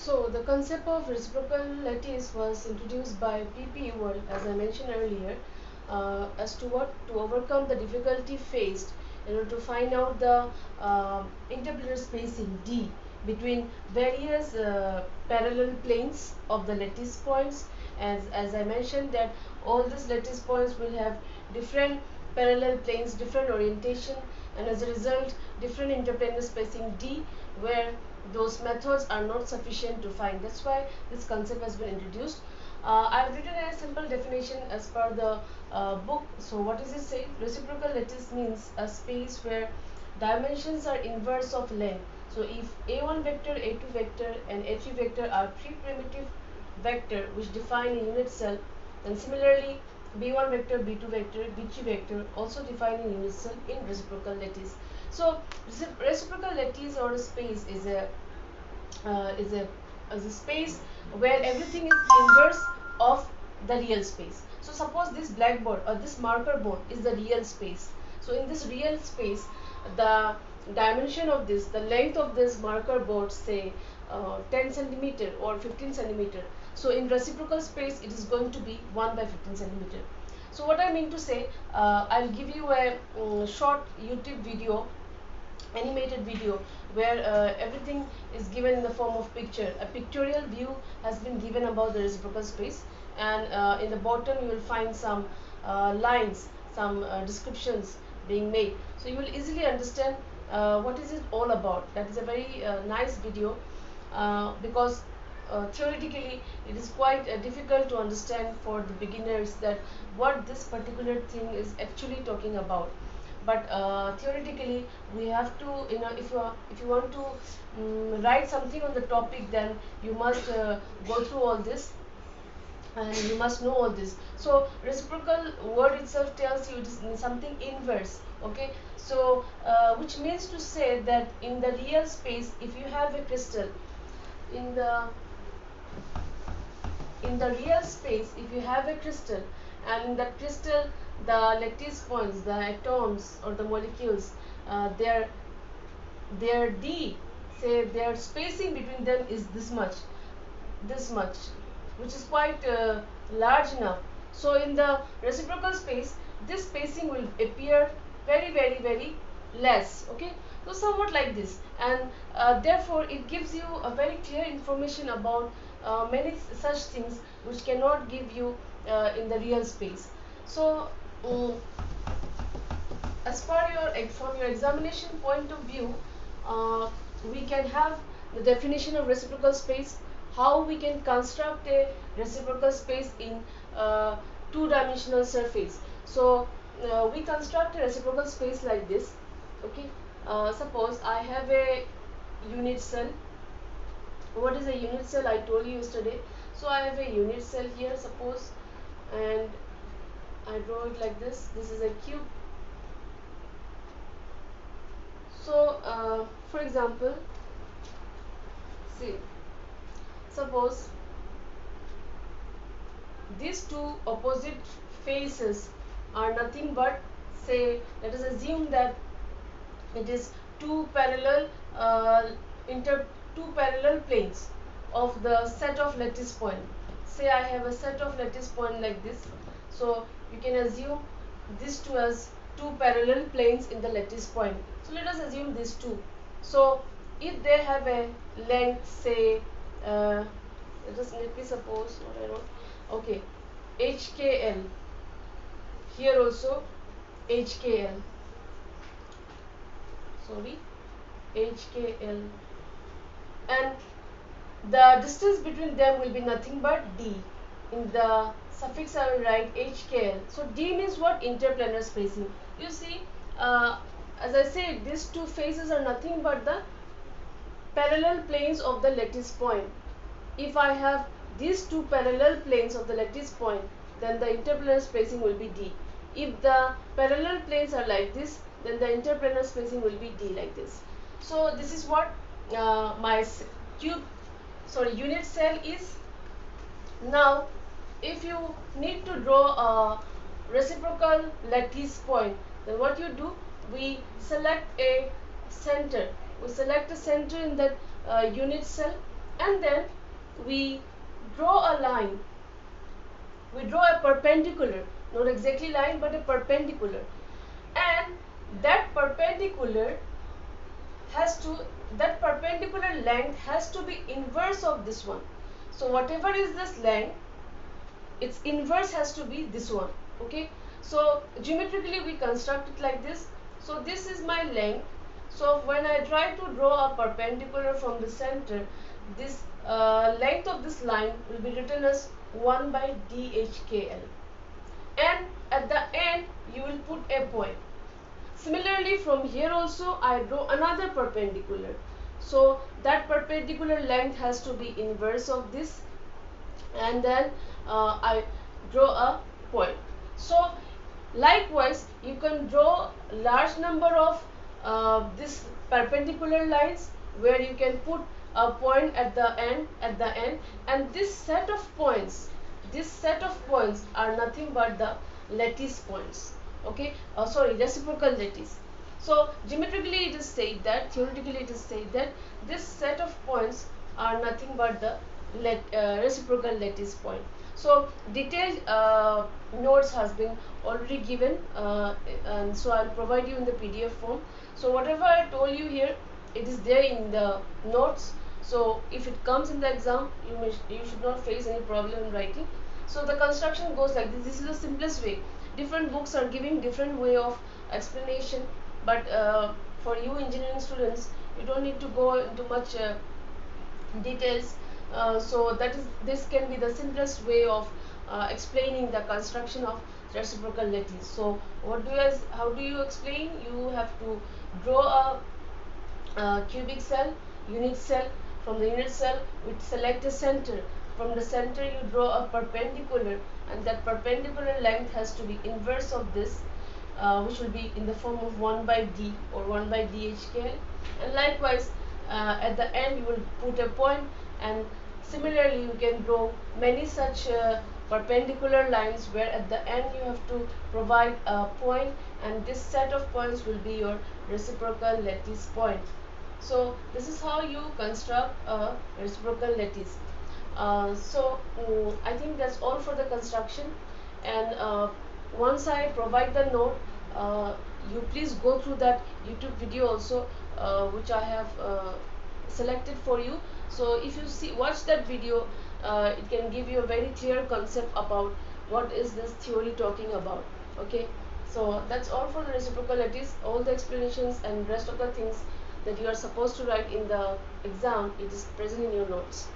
So the concept of reciprocal lattice was introduced by P.P. Ewald, as I mentioned earlier, as to what to overcome the difficulty faced in order to find out the interplanar spacing D between various parallel planes of the lattice points. As I mentioned that all these lattice points will have different parallel planes, different orientation, and as a result different interplanar spacing D, where those methods are not sufficient to find. That's why this concept has been introduced. I've written a simple definition as per the book. So what does it say? Reciprocal lattice means a space where dimensions are inverse of length. So if a1 vector, a2 vector and a3 vector are pre-primitive vector which define a unit cell, then similarly b1 vector, b2 vector, b3 vector also define a unit cell in reciprocal lattice. So reciprocal lattice or space is a uh, is a is a space where everything is inverse of the real space. So suppose this blackboard or this marker board is the real space. So in this real space, the dimension of this, the length of this marker board, say 10 centimeter or 15 centimeter. So in reciprocal space, it is going to be 1 by 15 centimeter. So what I mean to say, I'll give you a short YouTube video, animated video, where everything is given in the form of picture. A pictorial view has been given about the reciprocal space, and in the bottom you will find some lines, some descriptions being made, so you will easily understand what is it all about. That is a very nice video, because theoretically it is quite difficult to understand for the beginners that what this particular thing is actually talking about. But theoretically we have to, if you want to write something on the topic, then you must go through all this and you must know all this. So reciprocal word itself tells you it is something inverse. Okay, so which means to say that in the real space, if you have a crystal in the real space, if you have a crystal, and in that crystal the lattice points, the atoms or the molecules, their d, say their spacing between them is this much, which is quite large enough. So in the reciprocal space, this spacing will appear very less. Okay, so somewhat like this, and therefore it gives you a very clear information about many such things which cannot give you in the real space. So um, as per your from your examination point of view, uh, we can have the definition of reciprocal space, how we can construct a reciprocal space in two-dimensional surface. So we construct a reciprocal space like this. Okay, suppose I have a unit cell. What is a unit cell? I told you yesterday. So I have a unit cell here, suppose, and I draw it like this. This is a cube. So, for example, see, suppose these two opposite faces are nothing but, say, let us assume that it is two parallel inter two parallel planes of the set of lattice point. Say I have a set of lattice point like this. So you can assume these two as two parallel planes in the lattice point. So let us assume these two. So if they have a length, say, let me suppose what I wrote. Okay, HKL. Here also HKL. Sorry, HKL, and the distance between them will be nothing but D. In the suffix I will write HKL. So D means what? Interplanar spacing. You see, as I said, these two faces are nothing but the parallel planes of the lattice point. If I have these two parallel planes of the lattice point, then the interplanar spacing will be D. If the parallel planes are like this, then the interplanar spacing will be D like this. So this is what my unit cell is. Now if you need to draw a reciprocal lattice point, then what you do, we select a center in that unit cell, and then we draw a line, we draw a perpendicular, not exactly line but a perpendicular, and that perpendicular has to, that perpendicular length has to be inverse of this one. So whatever is this length, its inverse has to be this one. Okay, so geometrically we construct it like this. So this is my length. So when I try to draw a perpendicular from the center, this length of this line will be written as 1 by DHKL, and at the end you will put a point. Similarly, from here also I draw another perpendicular. So that perpendicular length has to be inverse of this, and then I draw a point. So likewise, you can draw large number of this perpendicular lines where you can put a point at the end, and this set of points, are nothing but the lattice points. Okay, sorry, reciprocal lattice. So geometrically it is said that, theoretically it is said that this set of points are nothing but the reciprocal lattice point. So detailed notes has been already given, and so I'll provide you in the PDF form. So whatever I told you here, it is there in the notes. So if it comes in the exam, you should not face any problem in writing. So the construction goes like this. This is the simplest way. Different books are giving different way of explanation, but for you engineering students, you don't need to go into much details. So that is, this can be the simplest way of explaining the construction of reciprocal lattice. So how do you explain? You have to draw a cubic cell, unit cell. From the unit cell we select a center. From the center you draw a perpendicular, and that perpendicular length has to be inverse of this, which will be in the form of 1 by D or 1 by DHKL. And likewise, at the end you will put a point, and similarly you can draw many such perpendicular lines where at the end you have to provide a point, and this set of points will be your reciprocal lattice point. So this is how you construct a reciprocal lattice. I think that's all for the construction, and once I provide the note, you please go through that YouTube video also, which I have selected for you. So if you watch that video, it can give you a very clear concept about what is this theory talking about. Okay, so that's all for the reciprocal lattice. All the explanations and rest of the things that you are supposed to write in the exam, it is present in your notes.